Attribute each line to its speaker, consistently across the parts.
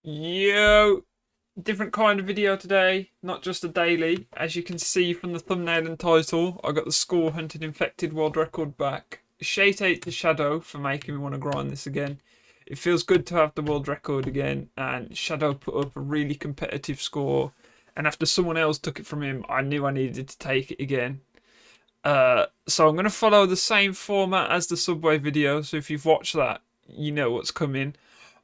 Speaker 1: Yo, different kind of video today, not just a daily. As you can see from the thumbnail and title, I got the score hunted infected world record back. Shade out to Shadow for making me want to grind this again. It feels good to have the world record again, and Shadow put up a really competitive score. And after someone else took it from him, I knew I needed to take it again. So I'm going to follow the same format as the Subway video. So if you've watched that, you know what's coming.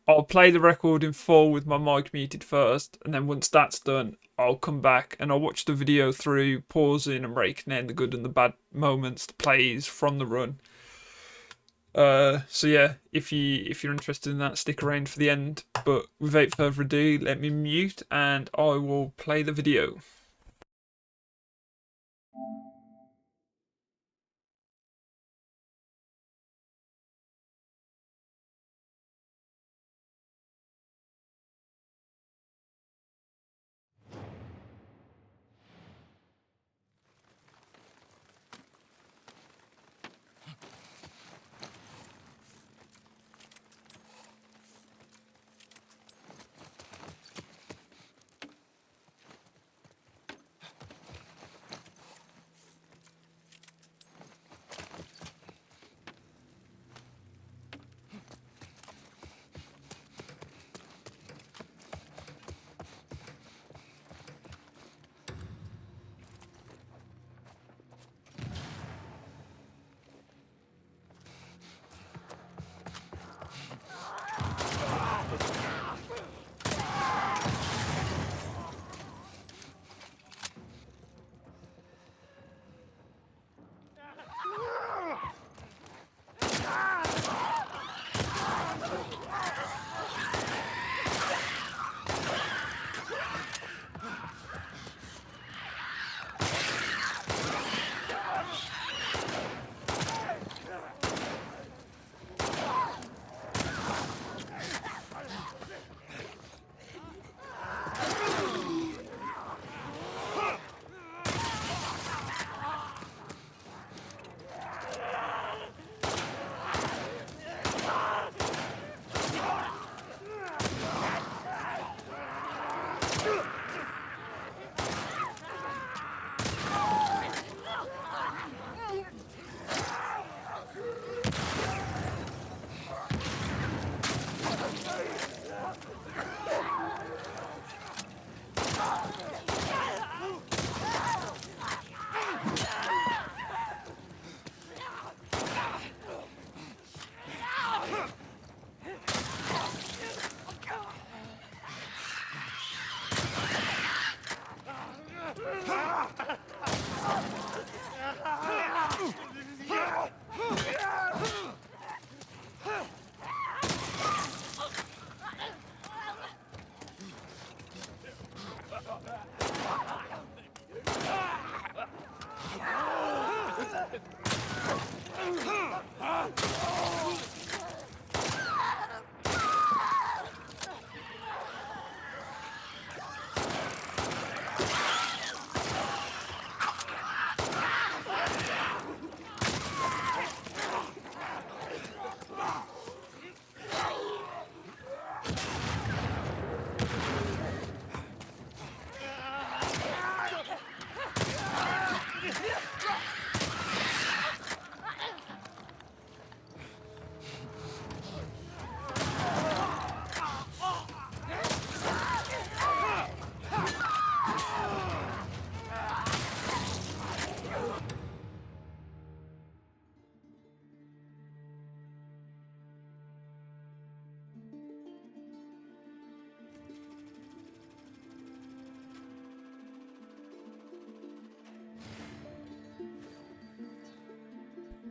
Speaker 1: I'll play the record in full with my mic muted first, and then once that's done, I'll come back and I'll watch the video through, pausing and breaking down the good and the bad moments, the plays from the run. So yeah, if you're interested in that, stick around for the end. But without further ado, let me mute and I will play the video.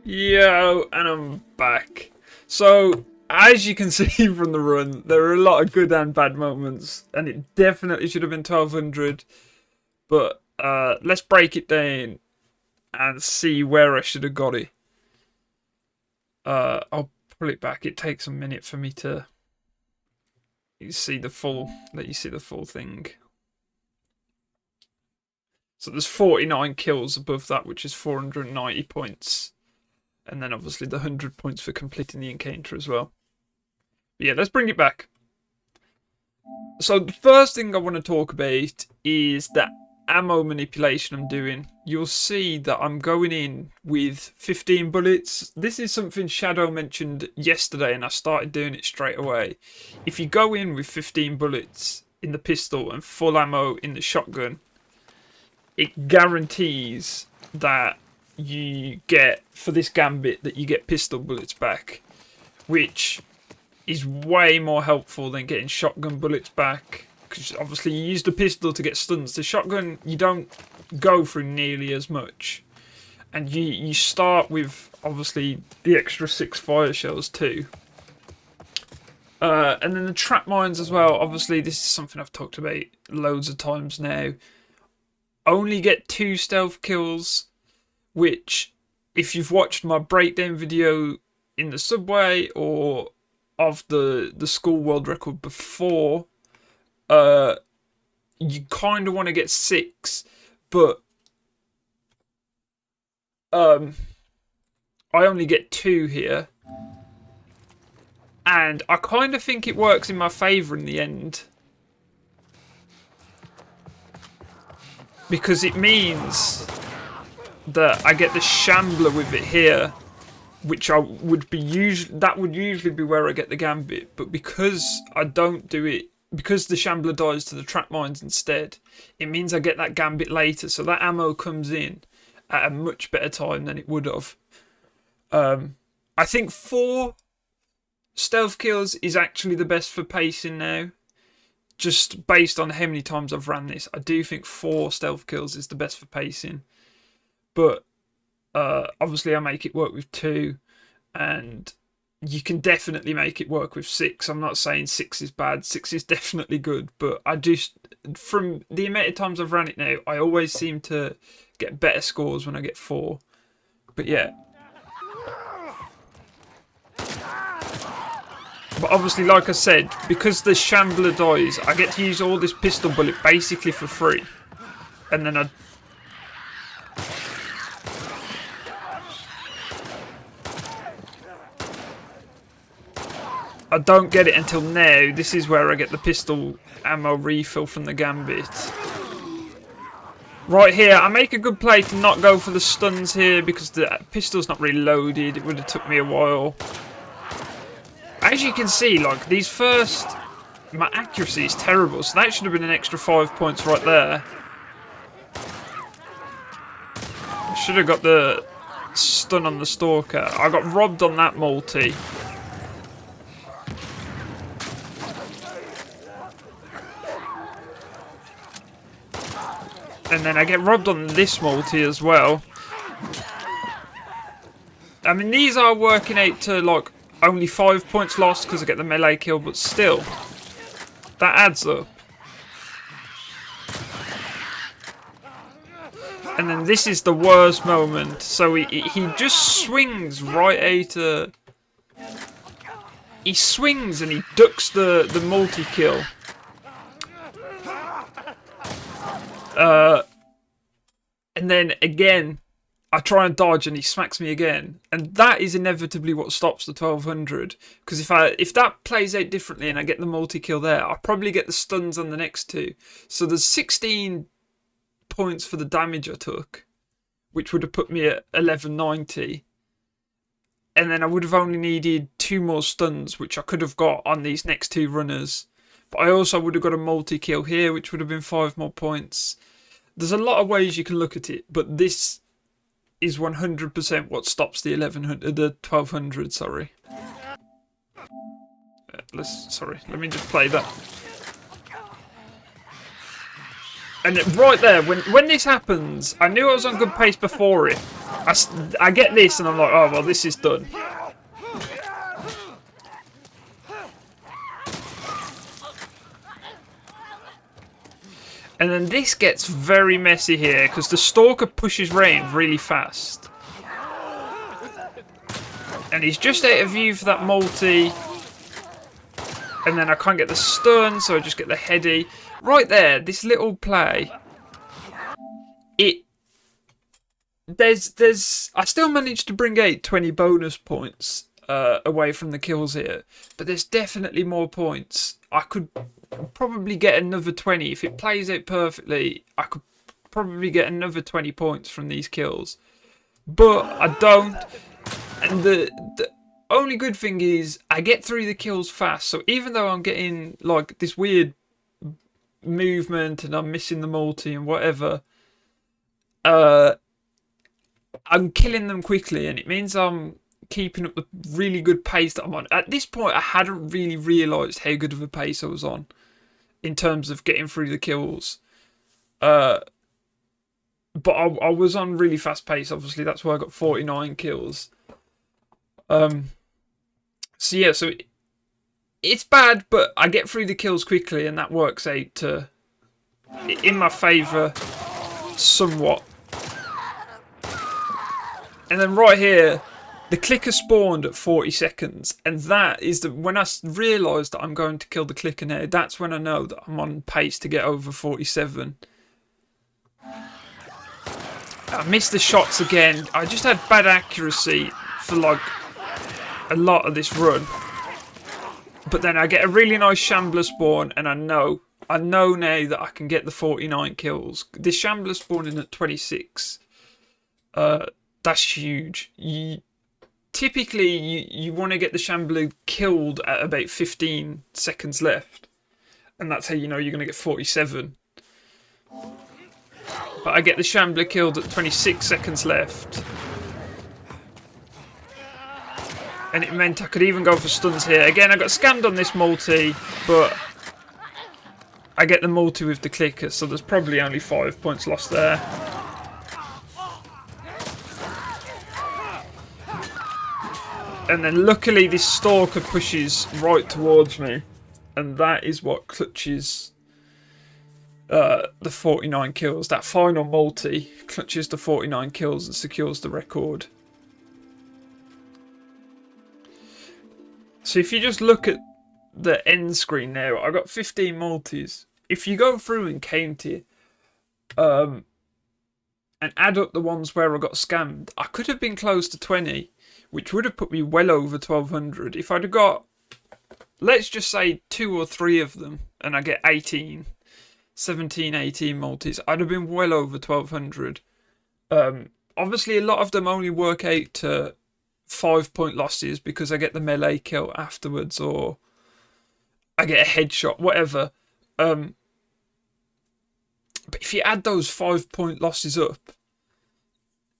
Speaker 1: Yo, and I'm back. So, as you can see from the run, there are a lot of good and bad moments, and it definitely should have been 1200. But let's break it down and see where I should have got it. I'll pull it back. It takes a minute for me to see the full. Let you see the full thing. So there's 49 kills above that, which is 490 points. And then obviously the 100 points for completing the encounter as well. But yeah, let's bring it back. So the first thing I want to talk about is the ammo manipulation I'm doing. You'll see that I'm going in with 15 bullets. This is something Shadow mentioned yesterday and I started doing it straight away. If you go in with 15 bullets in the pistol and full ammo in the shotgun, it guarantees that you get, for this gambit, that you get pistol bullets back, which is way more helpful than getting shotgun bullets back, because obviously you use the pistol to get stuns. The shotgun, you don't go through nearly as much, and you start with obviously the extra 6 fire shells too. And then the trap mines as well. Obviously this is something I've talked about loads of times now. Only get 2 stealth kills, which if you've watched my breakdown video in the subway or of the school world record before, you kind of want to get 6, but I only get 2 here, and I kind of think it works in my favour in the end, because it means that I get the shambler with it here, which would usually be where I get the gambit, but because I don't do it, because the shambler dies to the trap mines instead, it means I get that gambit later, so that ammo comes in at a much better time than it would have. I think 4 stealth kills is actually the best for pacing now, just based on how many times I've ran this. I do think 4 stealth kills is the best for pacing, but obviously I make it work with 2, and you can definitely make it work with 6. I'm not saying 6 is bad. 6 is definitely good, but I just, from the amount of times I've ran it now, I always seem to get better scores when I get 4. But yeah. But obviously, like I said, because the shambler dies, I get to use all this pistol bullet basically for free. And then I don't get it until now. This is where I get the pistol ammo refill from the gambit. Right here, I make a good play to not go for the stuns here because the pistol's not really loaded. It would have took me a while. As you can see, like, these first... my accuracy is terrible, so that should have been an extra 5 points right there. Should have got the stun on the stalker. I got robbed on that multi. And then I get robbed on this multi as well. I mean, these are working out to, like, only 5 points lost because I get the melee kill, but still, that adds up. And then this is the worst moment. So he just swings right out. He swings and he ducks the multi-kill. And then again, I try and dodge and he smacks me again. And that is inevitably what stops the 1200. Because if that plays out differently and I get the multi-kill there, I'll probably get the stuns on the next 2. So there's 16 points for the damage I took, which would have put me at 1190. And then I would have only needed 2 more stuns, which I could have got on these next 2 runners. But I also would have got a multi-kill here, which would have been 5 more points. There's a lot of ways you can look at it, but this is 100% what stops the 1200. Sorry. Let me just play that. And right there, when this happens, I knew I was on good pace before it. I get this and I'm like, oh well, this is done. And then this gets very messy here because the stalker pushes round really fast. And he's just out of view for that multi. And then I can't get the stun, so I just get the heady. Right there, this little play. I still managed to bring out 20 bonus points. away from the kills here, but there's definitely more points. I could probably get another 20 if it plays out perfectly. I could probably get another 20 points from these kills, but I don't. And the only good thing is I get through the kills fast. So even though I'm getting like this weird movement and I'm missing the multi and whatever, I'm killing them quickly, and it means I'm keeping up the really good pace that I'm on. At this point, I hadn't really realised how good of a pace I was on in terms of getting through the kills. But I was on really fast pace, obviously. That's why I got 49 kills. So yeah, so it's bad, but I get through the kills quickly, and that works out to in my favour somewhat. And then right here, the clicker spawned at 40 seconds, and that is when I realised that I'm going to kill the clicker now. That's when I know that I'm on pace to get over 47. I missed the shots again. I just had bad accuracy for like a lot of this run. But then I get a really nice shambler spawn, and I know now that I can get the 49 kills. This shambler spawning at 26. That's huge. Typically, you want to get the shambler killed at about 15 seconds left. And that's how you know you're going to get 47. But I get the shambler killed at 26 seconds left. And it meant I could even go for stuns here. Again, I got scammed on this multi, but I get the multi with the clicker, so there's probably only 5 points lost there. And then luckily this stalker pushes right towards me, and that is what clutches the 49 kills. That final multi clutches the 49 kills and secures the record. So if you just look at the end screen now, I got 15 multis. If you go through and count it, and add up the ones where I got scammed, I could have been close to 20, which would have put me well over 1200. If I'd have got, let's just say 2 or 3 of them, and I get 17, 18 multis, I'd have been well over 1200. Obviously, a lot of them only work out to 5-point losses because I get the melee kill afterwards, or I get a headshot, whatever. But if you add those 5-point losses up,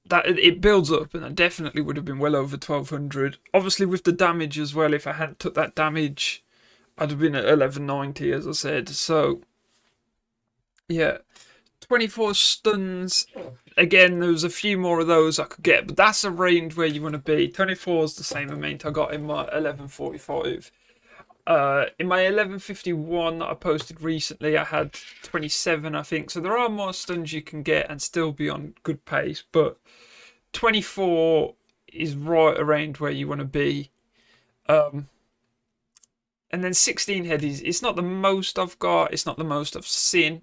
Speaker 1: that it builds up, and I definitely would have been well over 1200. Obviously, with the damage as well, if I hadn't took that damage, I'd have been at 1190, as I said. So, yeah, 24 stuns. Again, there was a few more of those I could get, but that's a range where you want to be. 24 is the same amount I got in my 1145. In my 1151 that I posted recently, I had 27, I think. So there are more stuns you can get and still be on good pace, but 24 is right around where you want to be. And then 16 headies. It's not the most I've got. It's not the most I've seen.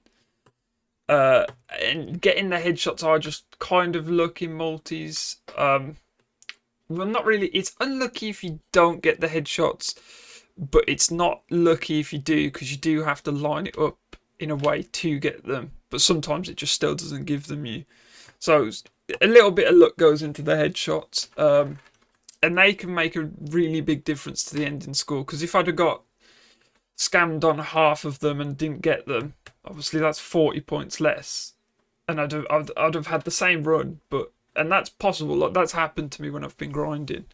Speaker 1: And getting the headshots are just kind of lucky multis. Well, not really. It's unlucky if you don't get the headshots, but it's not lucky if you do, because you do have to line it up in a way to get them. But sometimes it just still doesn't give them you. So a little bit of luck goes into the headshots. And they can make a really big difference to the ending score. Because if I'd have got scammed on half of them and didn't get them, obviously that's 40 points less. And I'd have had the same run. And that's possible. Like, that's happened to me when I've been grinding.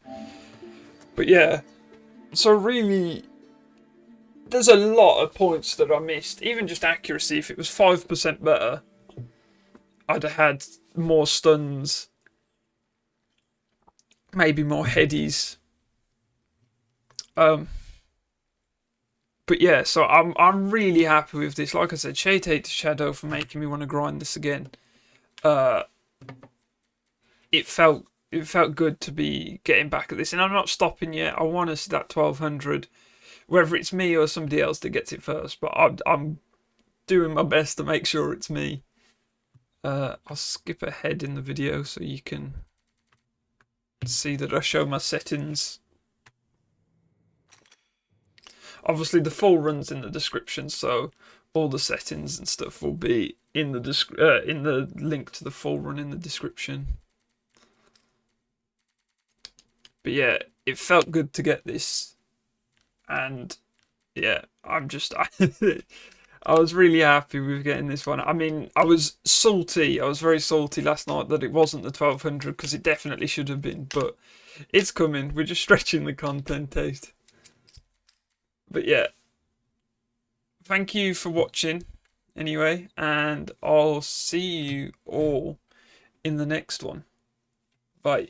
Speaker 1: But yeah. So really, there's a lot of points that I missed. Even just accuracy, if it was 5% better, I'd have had more stuns, maybe more headies. But yeah, so I'm really happy with this. Like I said, shout out to Shadow for making me want to grind this again. It felt good to be getting back at this, and I'm not stopping yet. I want to see that 1200, whether it's me or somebody else that gets it first. But I'm doing my best to make sure it's me. I'll skip ahead in the video so you can see that I show my settings. Obviously, the full run's in the description, so all the settings and stuff will be in the in the link to the full run in the description. But yeah, it felt good to get this, and yeah, I'm just I was really happy with getting this one. I mean, I was salty. I was very salty last night that it wasn't the 1200 because it definitely should have been, but it's coming. We're just stretching the content out. But yeah, thank you for watching anyway, and I'll see you all in the next one. Bye.